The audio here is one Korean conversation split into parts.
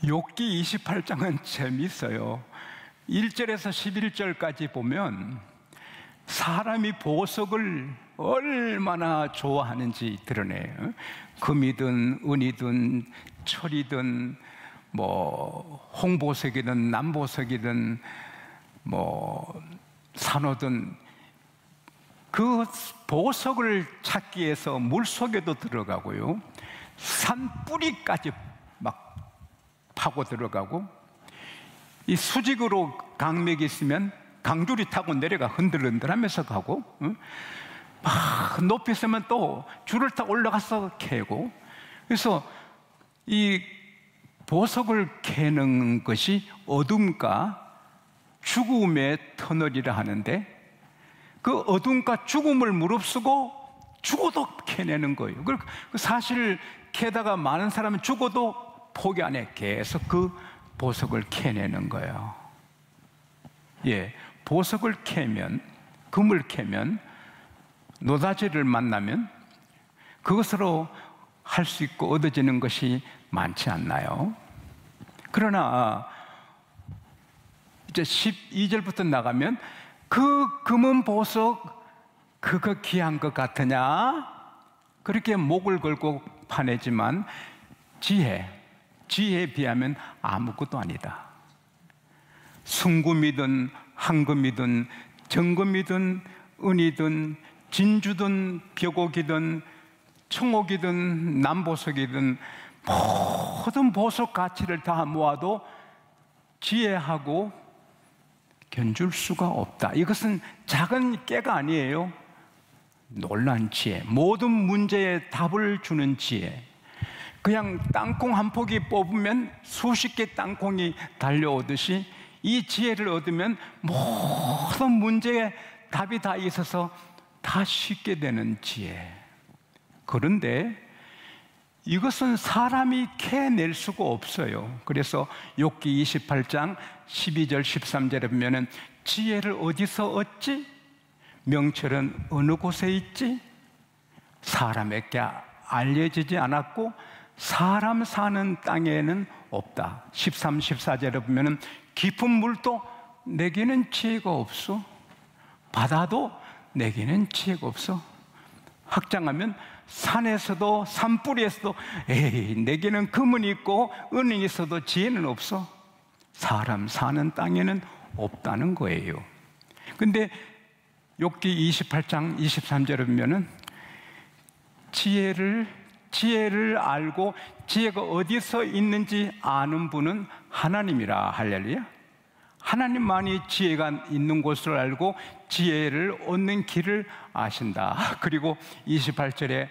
욥기 28장은 재미있어요. 1절에서 11절까지 보면 사람이 보석을 얼마나 좋아하는지 드러내요. 금이든 은이든 철이든 홍보석이든 남보석이든 산호든 그 보석을 찾기 위해서 물속에도 들어가고요, 산 뿌리까지 막 파고 들어가고, 이 수직으로 강맥이 있으면 강줄이 타고 내려가 흔들흔들하면서 가고, 막 높이 있으면 또 줄을 타고 올라가서 캐고. 그래서 이 보석을 캐는 것이 어둠과 죽음의 터널이라 하는데, 그 어둠과 죽음을 무릅쓰고 죽어도 캐내는 거예요. 사실 캐다가 많은 사람은 죽어도 포기 안 해. 계속 그 보석을 캐내는 거예요. 예, 보석을 캐면, 금을 캐면, 노다지를 만나면 그것으로 할 수 있고 얻어지는 것이 많지 않나요? 그러나 이제 12절부터 나가면 그 금은 보석 그거 귀한 것 같으냐? 그렇게 목을 걸고 파내지만 지혜에 비하면 아무것도 아니다. 순금이든 황금이든 정금이든 은이든 진주든 벼곡이든 청옥이든 남보석이든 모든 보석 가치를 다 모아도 지혜하고 견줄 수가 없다. 이것은 작은 깨가 아니에요. 놀란 지혜, 모든 문제에 답을 주는 지혜. 그냥 땅콩 한 포기 뽑으면 수십 개 땅콩이 달려오듯이 이 지혜를 얻으면 모든 문제에 답이 다 있어서 다 쉽게 되는 지혜. 그런데 이것은 사람이 캐낼 수가 없어요. 그래서 욥기 28장 12절 13절에 보면은 지혜를 어디서 얻지? 명철은 어느 곳에 있지? 사람에게 알려지지 않았고 사람 사는 땅에는 없다. 13, 14절에 보면은 깊은 물도 내게는 지혜가 없어. 바다도 내게는 지혜가 없어. 확장하면 산에서도 산뿌리에서도 에이 내게는 금은 있고 은은 있어도 지혜는 없어. 사람 사는 땅에는 없다는 거예요. 근데 욥기 28장 23절에 보면은 지혜를 알고 지혜가 어디서 있는지 아는 분은 하나님이라. 할렐루야. 하나님만이 지혜가 있는 곳을 알고 지혜를 얻는 길을 아신다. 그리고 28절에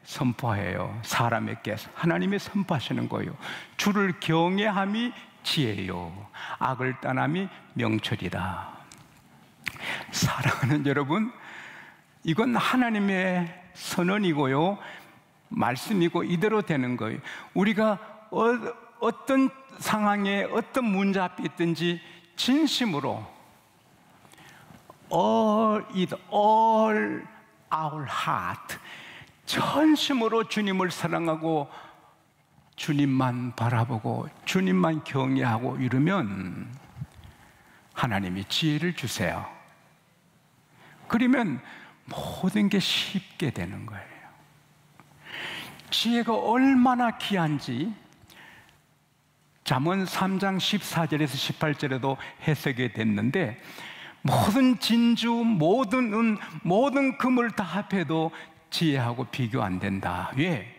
선포해요. 사람에게 하나님이 선포하시는 거예요. 주를 경외함이 지혜요, 악을 떠남이 명철이다. 사랑하는 여러분, 이건 하나님의 선언이고요, 말씀이고 이대로 되는 거예요. 우리가 어떤 상황에 어떤 문제 앞에 있든지 진심으로 all our heart, 전심으로 주님을 사랑하고 주님만 바라보고 주님만 경외하고 이러면 하나님이 지혜를 주세요. 그러면 모든 게 쉽게 되는 거예요. 지혜가 얼마나 귀한지 잠언 3장 14절에서 18절에도 해석이 됐는데, 모든 진주, 모든 은, 모든 금을 다 합해도 지혜하고 비교 안 된다. 왜?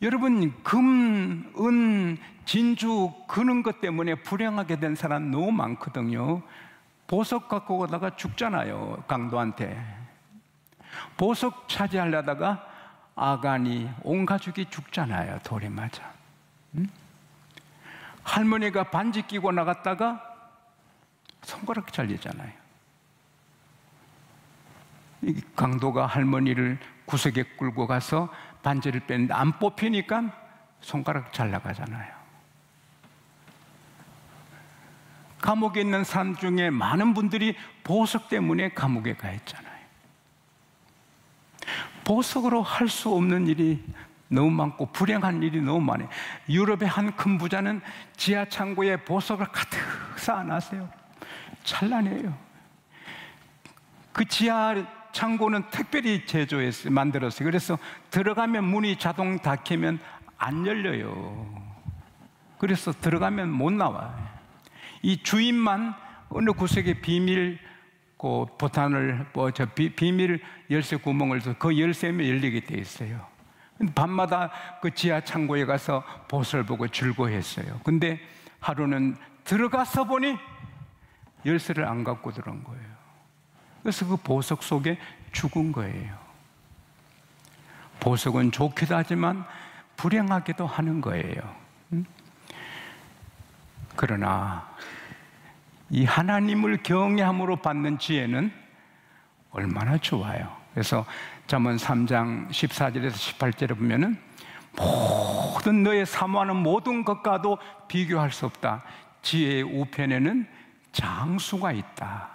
여러분, 금, 은, 진주 그런 것 때문에 불행하게 된 사람 너무 많거든요. 보석 갖고 가다가 죽잖아요, 강도한테. 보석 차지하려다가 아간이 온 가족이 죽잖아요, 돌에 맞아. 할머니가 반지 끼고 나갔다가 손가락 잘리잖아요. 이 강도가 할머니를 구석에 끌고 가서 반지를 뺐는데 안 뽑히니까 손가락 잘 나가잖아요. 감옥에 있는 사람 중에 많은 분들이 보석 때문에 감옥에 가 있잖아요. 보석으로 할 수 없는 일이 너무 많고 불행한 일이 너무 많아요. 유럽의 한 큰 부자는 지하 창고에 보석을 가득 쌓아놨어요. 찬란해요. 그 지하 창고는 특별히 제조했어요. 만들었어요. 그래서 들어가면 문이 자동 닫히면 안 열려요. 그래서 들어가면 못 나와요. 이 주인만 어느 구석에 비밀 보탄을 비밀 열쇠 구멍을 서 그 열쇠면 열리게 돼 있어요. 밤마다 그 지하 창고에 가서 보석을 보고 즐거워했어요. 근데 하루는 들어가서 보니 열쇠를 안 갖고 들어온 거예요. 그래서 그 보석 속에 죽은 거예요. 보석은 좋기도 하지만 불행하기도 하는 거예요. 그러나 이 하나님을 경외함으로 받는 지혜는 얼마나 좋아요. 그래서 잠언 3장 14절에서 18절에 보면은 모든 너의 사모하는 모든 것과도 비교할 수 없다. 지혜의 우편에는 장수가 있다.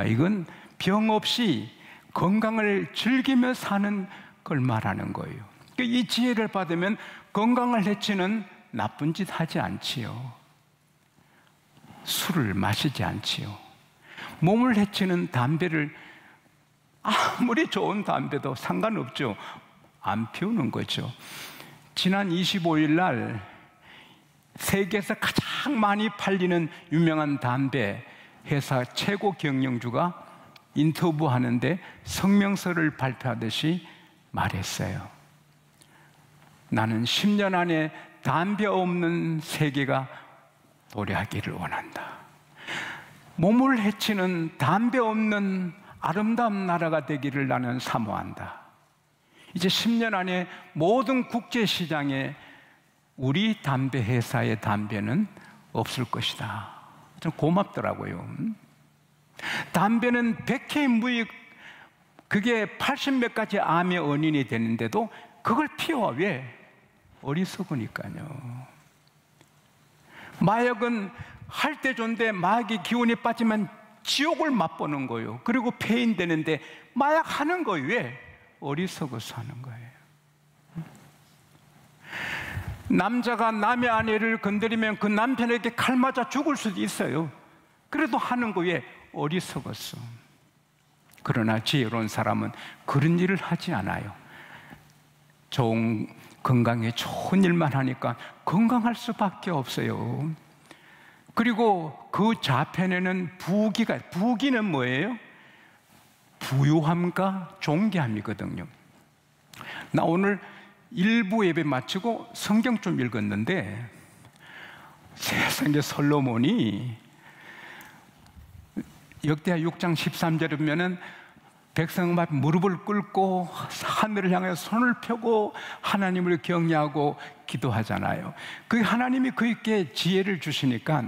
이건 병 없이 건강을 즐기며 사는 걸 말하는 거예요. 이 지혜를 받으면 건강을 해치는 나쁜 짓 하지 않지요. 술을 마시지 않지요. 몸을 해치는 담배를 아무리 좋은 담배도 상관없죠. 안 피우는 거죠. 지난 25일 날 세계에서 가장 많이 팔리는 유명한 담배 회사 최고 경영주가 인터뷰하는데 성명서를 발표하듯이 말했어요. 나는 10년 안에 담배 없는 세계가 도래하기를 원한다. 몸을 해치는 담배 없는 아름다운 나라가 되기를 나는 사모한다. 이제 10년 안에 모든 국제시장에 우리 담배 회사의 담배는 없을 것이다. 좀 고맙더라고요. 담배는 백해 무익, 그게 80몇 가지 암의 원인이 되는데도 그걸 피워. 왜? 어리석으니까요. 마약은 할 때 좋은데 마약의 기운이 빠지면 지옥을 맛보는 거예요. 그리고 폐인되는데 마약 하는 거예요. 왜? 어리석어서 하는 거예요. 남자가 남의 아내를 건드리면 그 남편에게 칼 맞아 죽을 수도 있어요. 그래도 하는 거예요. 어리석었어. 그러나 지혜로운 사람은 그런 일을 하지 않아요. 건강에 좋은 일만 하니까 건강할 수밖에 없어요. 그리고 그 좌편에는 부귀는 뭐예요? 부유함과 존귀함이거든요. 나 오늘 일부 예배 마치고 성경 좀 읽었는데 세상에 솔로몬이 역대하 6장 13절에 보면은 백성 앞에 무릎을 꿇고 하늘을 향해 손을 펴고 하나님을 경외하고 기도하잖아요. 그 하나님이 그에게 지혜를 주시니까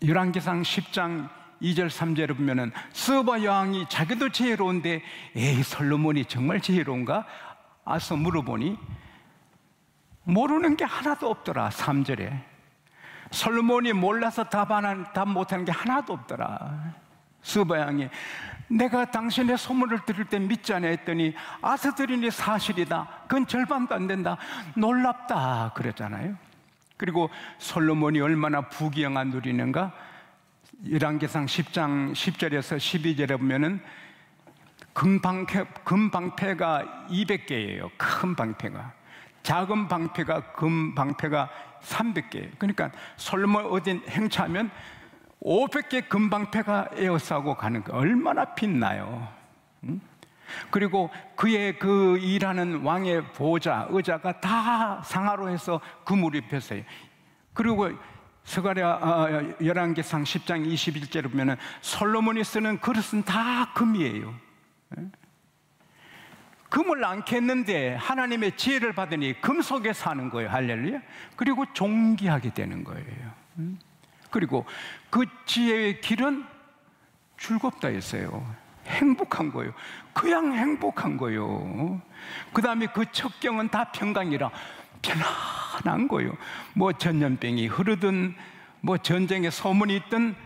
열왕기상 10장 2절 3절에 보면은 스바 여왕이 자기도 지혜로운데 에이 솔로몬이 정말 지혜로운가? 와서 물어보니 모르는 게 하나도 없더라. 3절에 솔로몬이 몰라서 답 못하는 게 하나도 없더라. 스바 여왕이 내가 당신의 소문을 들을 때 믿지 않아 했더니 아서 들으니 사실이다. 그건 절반도 안 된다. 놀랍다 그랬잖아요. 그리고 솔로몬이 얼마나 부귀영화 누리는가? 열왕기상 10장 10절에서 12절에 보면은 금방패가 200개예요. 큰 방패가. 작은 방패가 금방패가 300개. 그러니까 솔로몬 어디 행차하면 500개 금방패가 에워싸고 가는 거 얼마나 빛나요. 그리고 그의 그 일하는 왕의 보좌, 의자가 다 상하로 해서 금으로 입혔어요. 그리고 열왕기상 10장 21절에 보면은 솔로몬이 쓰는 그릇은 다 금이에요. 금을 안 캤는데 하나님의 지혜를 받으니 금 속에 사는 거예요. 할렐루야. 그리고 존귀하게 되는 거예요. 그리고 그 지혜의 길은 즐겁다 했어요. 행복한 거예요. 그냥 행복한 거예요. 그 다음에 그 첩경은 다 평강이라 편안한 거예요. 뭐 전염병이 흐르든 뭐 전쟁에 소문이 있든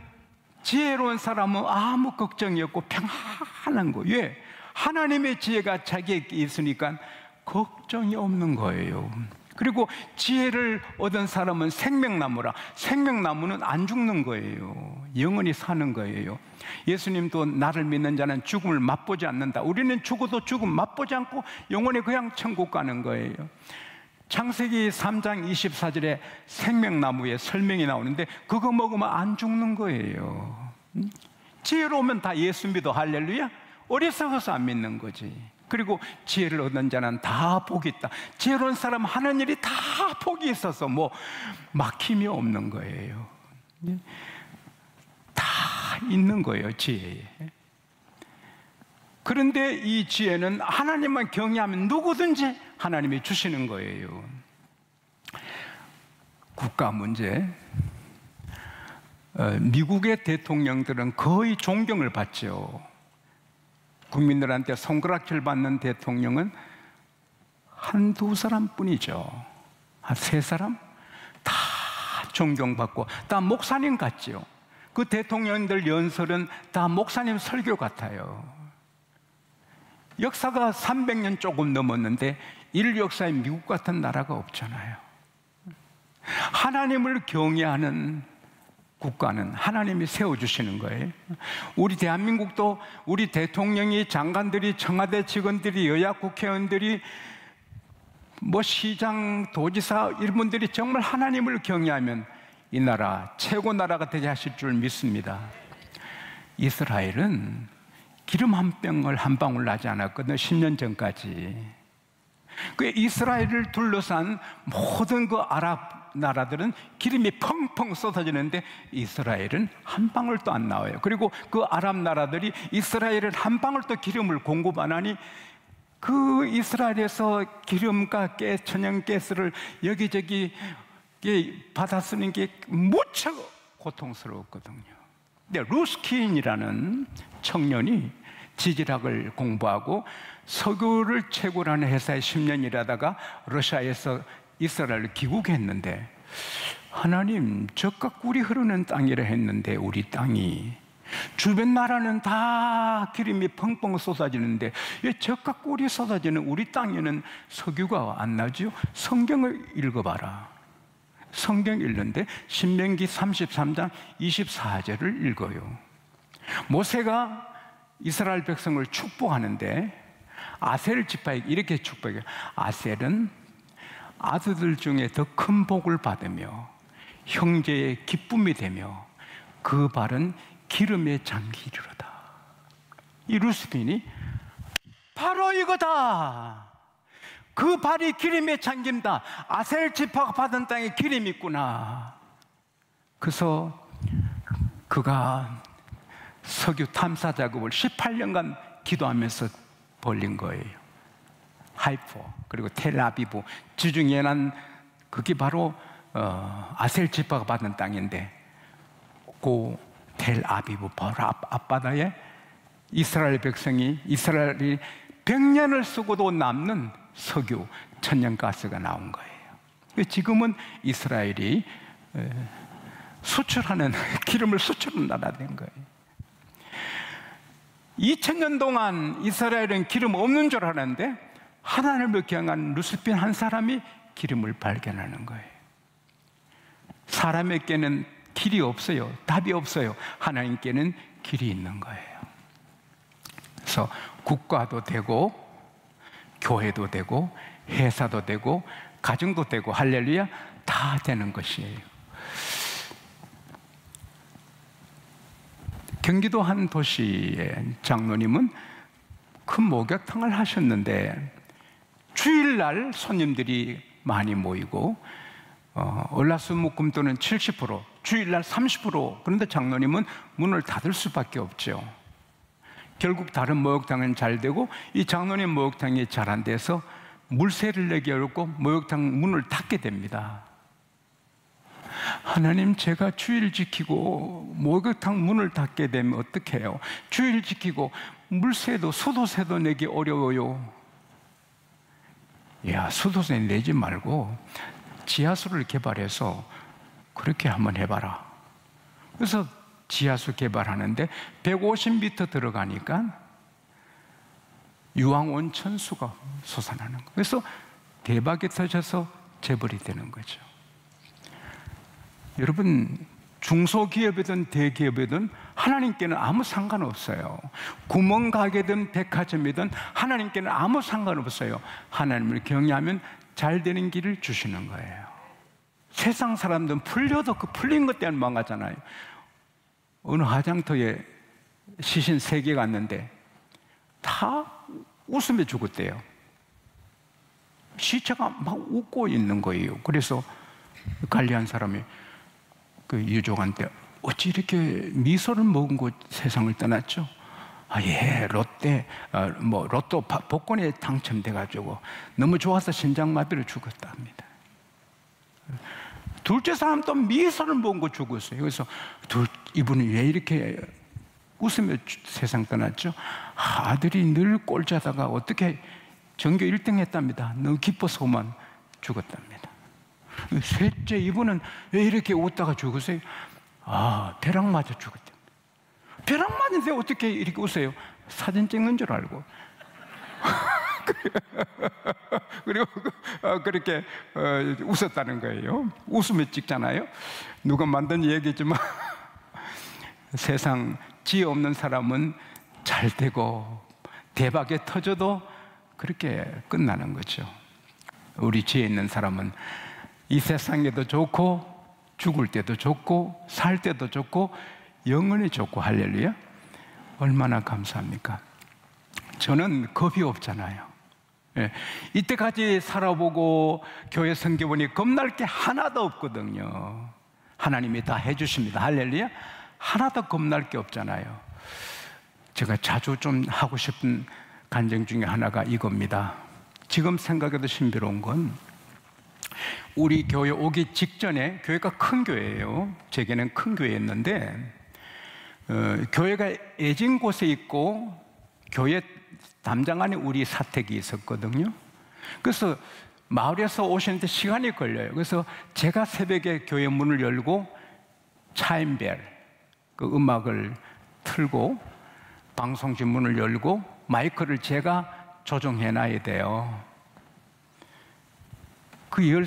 지혜로운 사람은 아무 걱정이 없고 평안한 거예요. 왜? 하나님의 지혜가 자기에게 있으니까 걱정이 없는 거예요. 그리고 지혜를 얻은 사람은 생명나무라. 생명나무는 안 죽는 거예요. 영원히 사는 거예요. 예수님도 나를 믿는 자는 죽음을 맛보지 않는다. 우리는 죽어도 죽음 맛보지 않고 영원히 그냥 천국 가는 거예요. 창세기 3장 24절에 생명나무의 설명이 나오는데 그거 먹으면 안 죽는 거예요. 지혜로우면 다 예수 믿어. 할렐루야. 어리석어서 안 믿는 거지. 그리고 지혜를 얻는 자는 다 복이 있다. 지혜로운 사람 하는 일이 다 복이 있어서 뭐 막힘이 없는 거예요. 다 있는 거예요, 지혜에. 그런데 이 지혜는 하나님만 경외하면 누구든지 하나님이 주시는 거예요. 국가 문제, 미국의 대통령들은 거의 존경을 받죠. 국민들한테 손가락질 받는 대통령은 한두 사람뿐이죠. 한 세 사람? 다 존경받고 다 목사님 같지요. 그 대통령들 연설은 다 목사님 설교 같아요. 역사가 300년 조금 넘었는데 인류 역사에 미국 같은 나라가 없잖아요. 하나님을 경외하는 국가는 하나님이 세워주시는 거예요. 우리 대한민국도 우리 대통령이, 장관들이, 청와대 직원들이, 여야 국회의원들이, 뭐 시장, 도지사 이런 분들이 정말 하나님을 경외하면 이 나라 최고 나라가 되게 하실 줄 믿습니다. 이스라엘은 기름 한 병을 한 방울 나지 않았거든요. 10년 전까지. 그 이스라엘을 둘러싼 모든 그 아랍 나라들은 기름이 펑펑 쏟아지는데 이스라엘은 한 방울도 안 나와요. 그리고 그 아랍 나라들이 이스라엘은 한 방울도 기름을 공급 안 하니 그 이스라엘에서 기름과 천연가스를 여기저기 받아 쓰는 게 무척 고통스러웠거든요. 근데 루스킨이라는 청년이 지질학을 공부하고 석유를 채굴 하는 회사에 10년 일하다가 러시아에서 이스라엘을 귀국했는데, 하나님, 젖과 꿀이 흐르는 땅이라 했는데 우리 땅이, 주변 나라는 다 기름이 펑펑 쏟아지는데 왜 젖과 꿀이 쏟아지는 우리 땅에는 석유가 안 나죠? 성경을 읽어봐라. 성경 읽는데 신명기 33장 24절을 읽어요. 모세가 이스라엘 백성을 축복하는데 아셀 지파에게 이렇게 축복해요. 아셀은 아들들 중에 더 큰 복을 받으며 형제의 기쁨이 되며 그 발은 기름에 잠기리로다. 이 루스킨이 바로 이거다. 그 발이 기름에 잠긴다. 아셀 지파가 받은 땅에 기름이 있구나. 그래서 그가 석유 탐사 작업을 18년간 기도하면서 벌린 거예요. 하이포 그리고 텔아비브 지중해 난 그게 바로 아셀 지파가 받은 땅인데, 그 텔아비브 바로 앞바다에 이스라엘 백성이, 이스라엘이 100년을 쓰고도 남는 석유 천연가스가 나온 거예요. 지금은 이스라엘이 수출하는 기름을 수출하는 나라 된 거예요. 2000년 동안 이스라엘은 기름 없는 줄 알았는데 하나님을 경외한 루스킨 한 사람이 기름을 발견하는 거예요. 사람에게는 길이 없어요. 답이 없어요. 하나님께는 길이 있는 거예요. 그래서 국가도 되고 교회도 되고 회사도 되고 가정도 되고 할렐루야 다 되는 것이에요. 경기도 한 도시의 장로님은 큰 목욕탕을 하셨는데 주일날 손님들이 많이 모이고 월화수목금토는 70%, 주일날 30%. 그런데 장로님은 문을 닫을 수밖에 없죠. 결국 다른 목욕탕은 잘 되고 이 장로님 목욕탕이 잘 안 돼서 물세를 내기 어렵고 목욕탕 문을 닫게 됩니다. 하나님, 제가 주일 지키고 목욕탕 문을 닫게 되면 어떻게 해요? 주일 지키고 물세도 수도세도 내기 어려워요. 야, 수도세 내지 말고 지하수를 개발해서 그렇게 한번 해봐라. 그래서 지하수 개발하는데 150m 들어가니까 유황 온천수가 솟아나는 거예요. 그래서 대박이 터져서 재벌이 되는 거죠. 여러분, 중소기업이든 대기업이든 하나님께는 아무 상관없어요. 구멍가게든 백화점이든 하나님께는 아무 상관없어요. 하나님을 경외하면 잘 되는 길을 주시는 거예요. 세상 사람들은 풀려도 그 풀린 것 때문에 망하잖아요. 어느 화장터에 시신 3개 갔는데 다 웃으며 죽었대요. 시체가 막 웃고 있는 거예요. 그래서 관리한 사람이 그 유족한테 어찌 이렇게 미소를 머금고 세상을 떠났죠? 아, 예, 로또 복권에 당첨돼가지고 너무 좋아서 심장마비로 죽었답니다. 둘째 사람 또 미소를 머금고 죽었어요. 그래서 이분이 왜 이렇게 웃으며 세상 떠났죠? 아들이 늘 꼴자다가 어떻게 전교 1등 했답니다. 너무 기뻐서만 죽었답니다. 셋째 이분은 왜 이렇게 웃다가 죽으세요? 아, 벼락 맞아 죽었답니다. 벼락 맞은데 어떻게 이렇게 웃어요? 사진 찍는 줄 알고. 그리고 그렇게 웃었다는 거예요. 웃으며 찍잖아요. 누가 만든 얘기지만 세상 지혜 없는 사람은 잘 되고 대박에 터져도 그렇게 끝나는 거죠. 우리 지혜 있는 사람은 이 세상에도 좋고 죽을 때도 좋고 살 때도 좋고 영원히 좋고, 할렐루야. 얼마나 감사합니까? 저는 겁이 없잖아요. 예, 이때까지 살아보고 교회 성경보니 겁날 게 하나도 없거든요. 하나님이 다 해주십니다. 할렐루야. 하나도 겁날 게 없잖아요. 제가 자주 좀 하고 싶은 간증 중에 하나가 이겁니다. 지금 생각해도 신비로운 건 우리 교회 오기 직전에, 교회가 큰 교회예요. 제게는 큰 교회였는데 교회가 애진 곳에 있고 교회 담당 안에 우리 사택이 있었거든요. 그래서 마을에서 오시는데 시간이 걸려요. 그래서 제가 새벽에 교회 문을 열고 차임벨, 그 음악을 틀고 방송지 문을 열고 마이크를 제가 조정해 놔야 돼요.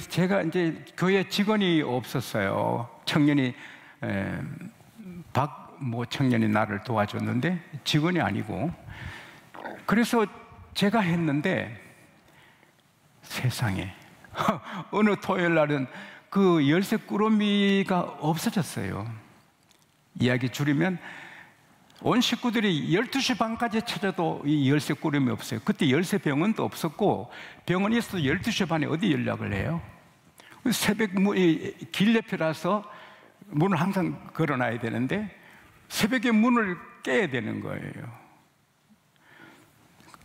제가 이제 교회 직원이 없었어요. 청년이 청년이 나를 도와줬는데 직원이 아니고, 그래서 제가 했는데 세상에 어느 토요일 날은 그 열쇠 꾸러미가 없어졌어요. 이야기 줄이면 온 식구들이 12시 반까지 찾아도 이 열쇠 꾸러미 없어요. 그때 열쇠 병원도 없었고, 병원이 있어도 12시 반에 어디 연락을 해요? 새벽 길 옆이라서 문을 항상 걸어놔야 되는데 새벽에 문을 깨야 되는 거예요.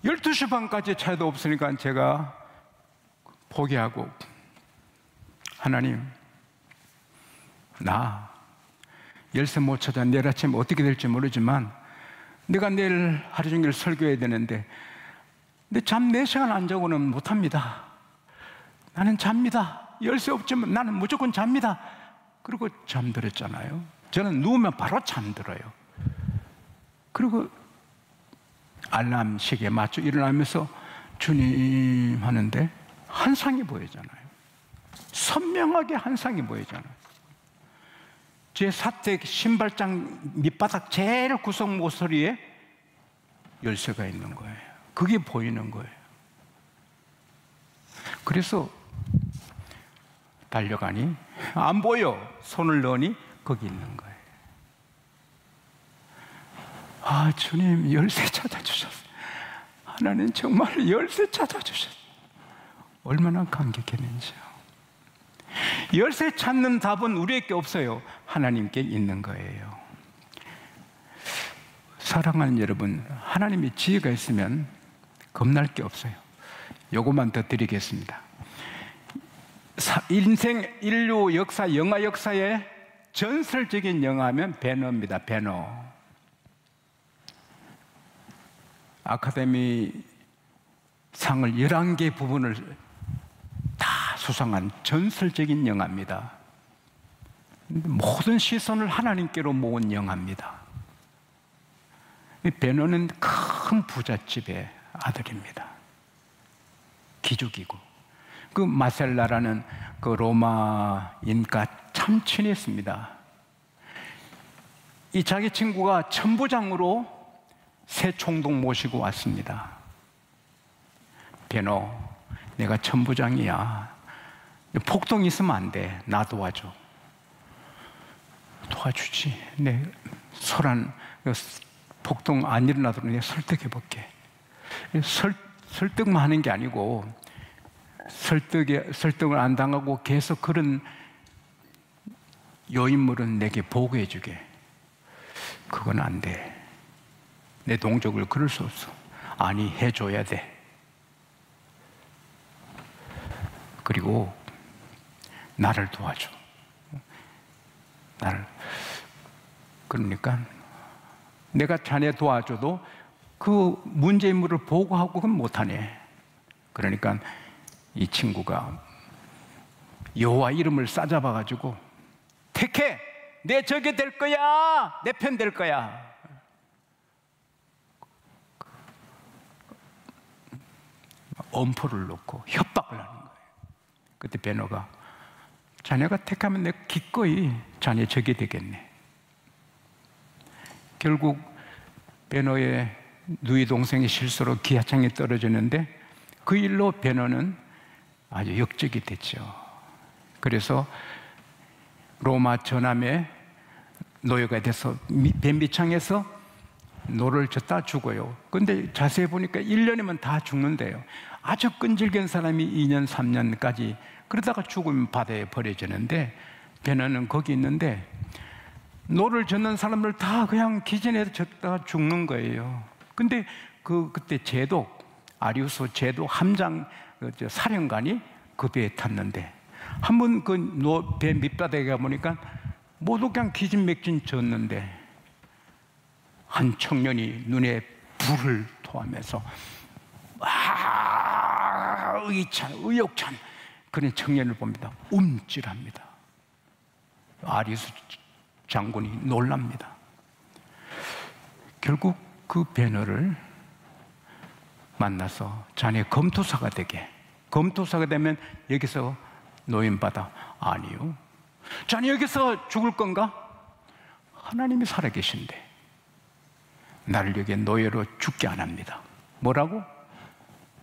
12시 반까지 찾아도 없으니까 제가 포기하고, 하나님, 나 열쇠 못 찾아 내일 아침 어떻게 될지 모르지만 내가 내일 하루 종일 설교해야 되는데 근데 잠 4시간 안 자고는 못합니다. 나는 잡니다. 열쇠 없지만 나는 무조건 잡니다. 그리고 잠들었잖아요. 저는 누우면 바로 잠들어요. 그리고 알람 시계에 맞춰 일어나면서 주님 하는데 한 상이 보이잖아요. 선명하게 한 상이 보이잖아요. 제 사택 신발장 밑바닥 제일 구석 모서리에 열쇠가 있는 거예요. 그게 보이는 거예요. 그래서 달려가니 안 보여. 손을 넣으니 거기 있는 거예요. 아, 주님 열쇠 찾아주셨어요. 하나님 정말 열쇠 찾아주셨어요. 얼마나 감격했는지요. 열쇠 찾는 답은 우리에게 없어요. 하나님께 있는 거예요. 사랑하는 여러분, 하나님의 지혜가 있으면 겁날 게 없어요. 요것만 더 드리겠습니다. 인류 역사, 영화 역사의 전설적인 영화면 배너입니다. 배너. 아카데미 상을 11개 부분을 다 수상한 전설적인 영화입니다. 모든 시선을 하나님께로 모은 영화입니다. 배너는 큰 부잣집에 아들입니다. 기죽이고. 그 마셀라라는 그 로마 인가 참 친했습니다. 이 자기 친구가 천부장으로 새 총독 모시고 왔습니다. 베노, 내가 천부장이야. 폭동이 있으면 안 돼. 나 도와줘. 도와주지. 내 소란 폭동 안 일어나도록 내가 설득해 볼게. 설득만 하는 게 아니고 설득을 안 당하고 계속 그런 요인물은 내게 보고해 주게. 그건 안 돼. 내 동족을 그럴 수 없어. 아니, 해줘야 돼. 그리고 나를 도와줘. 그러니까 내가 자네 도와줘도 그 문제 인물을 보고하고 그건 못하네. 그러니까 이 친구가 여호와 이름을 싸잡아가지고 택해! 내 적이 될 거야! 내 편 될 거야! 엄포를 놓고 협박을 하는 거예요. 그때 베노가 자네가 택하면 내가 기꺼이 자네 적이 되겠네. 결국 베노의 누이 동생의 실수로 기아창에 떨어지는데 그 일로 베노는 아주 역적이 됐죠. 그래서 로마 전함에 노예가 돼서 배 밑창에서 노를 젓다 죽어요. 근데 자세히 보니까 1년이면 다 죽는데요. 아주 끈질긴 사람이 2년, 3년까지 그러다가 죽으면 바다에 버려지는데 베노는 거기 있는데 노를 젓는 사람들 다 그냥 기진에서 젓다가 죽는 거예요. 근데 그때 제독, 아리우스 제독 함장 사령관이 그 배에 탔는데 한 번 그 배 밑바닥에 가보니까 모두 그냥 기진맥진 졌는데 한 청년이 눈에 불을 토하면서 의욕찬 그런 청년을 봅니다. 움찔합니다. 아리우스 장군이 놀랍니다. 결국 그 베노를 만나서 자네 검토사가 되게. 검토사가 되면 여기서 노임받아. 아니요. 자네 여기서 죽을 건가? 하나님이 살아계신데 나를 여기에 노예로 죽게 안 합니다. 뭐라고?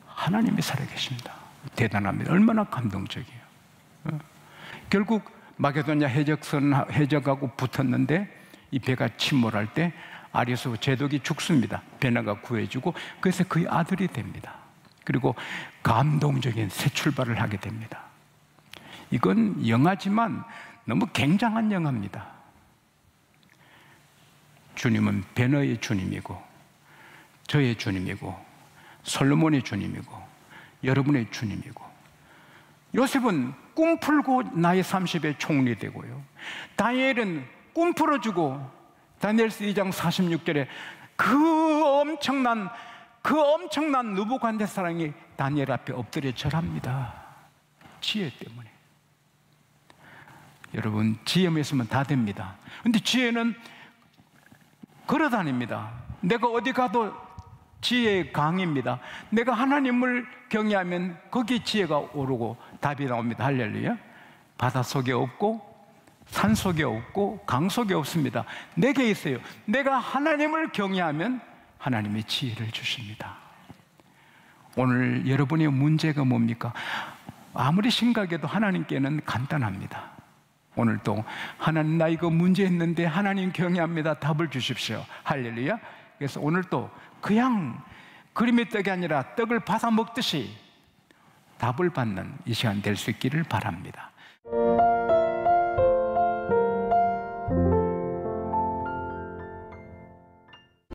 하나님이 살아계십니다. 대단합니다. 얼마나 감동적이에요. 결국 마게도냐 해적하고 붙었는데 이 배가 침몰할 때 아리우스 제독이 죽습니다. 베노가 구해주고 그래서 그의 아들이 됩니다. 그리고 감동적인 새 출발을 하게 됩니다. 이건 영화지만 너무 굉장한 영화입니다. 주님은 베노의 주님이고 저의 주님이고 솔로몬의 주님이고 여러분의 주님이고 요셉은 꿈풀고 나이 30에 총리 되고요. 다니엘은 꿈풀어주고 다니엘서 2장 46절에 그 엄청난 느부갓네살이 다니엘 앞에 엎드려 절합니다. 지혜 때문에. 여러분, 지혜만 있으면 다 됩니다. 근데 지혜는 걸어다닙니다. 내가 어디 가도 지혜의 강입니다. 내가 하나님을 경외하면 거기에 지혜가 오르고 답이 나옵니다. 할렐루야. 바다 속에 없고 산 속에 없고 강 속에 없습니다. 내게 있어요. 내가 하나님을 경외하면 하나님의 지혜를 주십니다. 오늘 여러분의 문제가 뭡니까? 아무리 심각해도 하나님께는 간단합니다. 오늘도 하나님 나 이거 문제 있는데 하나님 경외합니다. 답을 주십시오. 할렐루야. 그래서 오늘도 그냥 그림의 떡이 아니라 떡을 받아 먹듯이 답을 받는 이 시간 될 수 있기를 바랍니다.